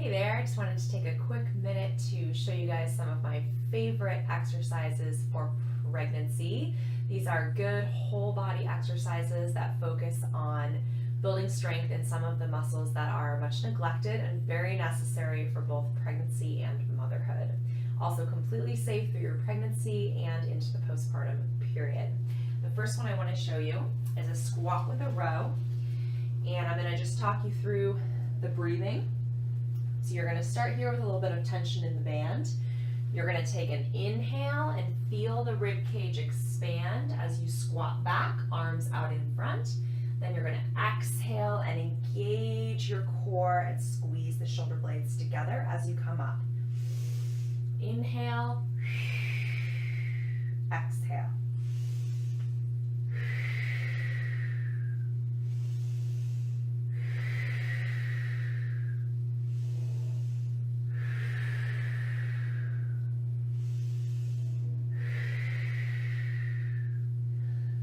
Hey there, I just wanted to take a quick minute to show you guys some of my favorite exercises for pregnancy. These are good whole body exercises that focus on building strength in some of the muscles that are much neglected and very necessary for both pregnancy and motherhood. Also completely safe through your pregnancy and into the postpartum period. The first one I want to show you is a squat with a row, and I'm going to just talk you through the breathing. So you're going to start here with a little bit of tension in the band. You're going to take an inhale and feel the rib cage expand as you squat back, arms out in front. Then you're going to exhale and engage your core and squeeze the shoulder blades together as you come up. Inhale, exhale.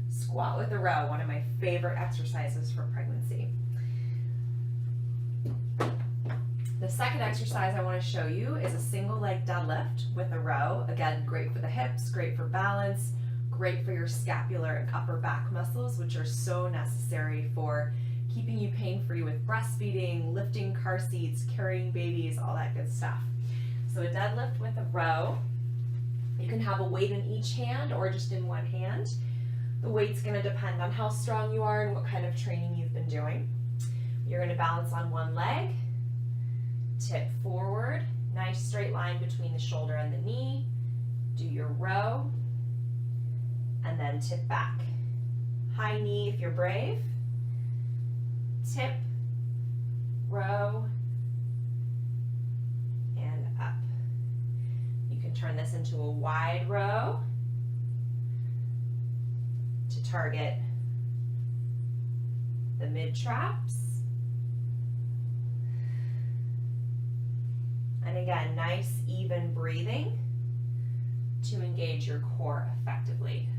Squat with a row, one of my favorite exercises for pregnancy. The second exercise I want to show you is a single leg deadlift with a row. Again, great for the hips, great for balance, great for your scapular and upper back muscles, which are so necessary for keeping you pain-free with breastfeeding, lifting car seats, carrying babies, all that good stuff. So a deadlift with a row. You can have a weight in each hand or just in one hand. The weight's going to depend on how strong you are and what kind of training you've been doing. You're going to balance on one leg, tip forward, nice straight line between the shoulder and the knee, do your row, and then tip back. High knee if you're brave, tip, row, and up. You can turn this into a wide row to target the mid traps. And again, nice even breathing to engage your core effectively.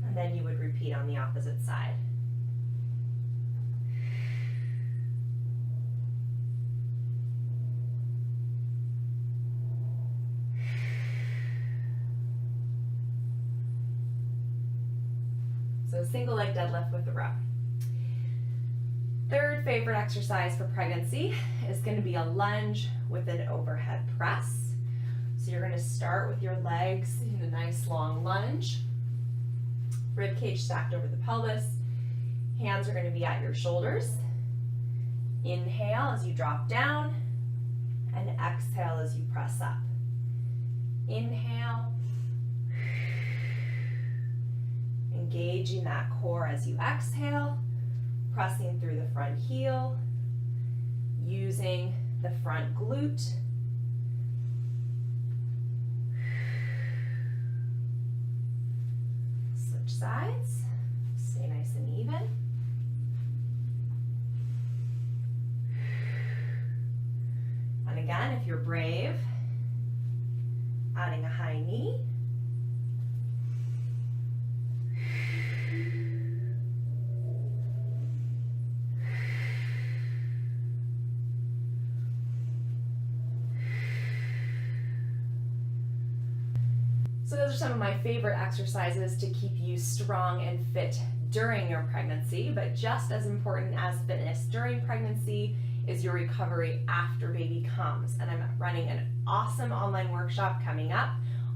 And then you would repeat on the opposite side. So single leg deadlift with a row. Third favorite exercise for pregnancy is going to be a lunge with an overhead press. So you're going to start with your legs in a nice long lunge. Rib cage stacked over the pelvis. Hands are going to be at your shoulders. Inhale as you drop down, and exhale as you press up. Inhale. Engaging that core as you exhale, pressing through the front heel, using the front glute. Switch sides, stay nice and even. And again, if you're brave, adding a high knee. So those are some of my favorite exercises to keep you strong and fit during your pregnancy, but just as important as fitness during pregnancy is your recovery after baby comes. And I'm running an awesome online workshop coming up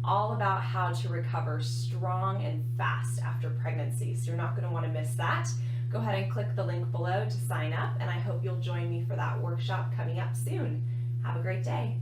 all about how to recover strong and fast after pregnancy. So you're not going to want to miss that. Go ahead and click the link below to sign up, and I hope you'll join me for that workshop coming up soon. Have a great day.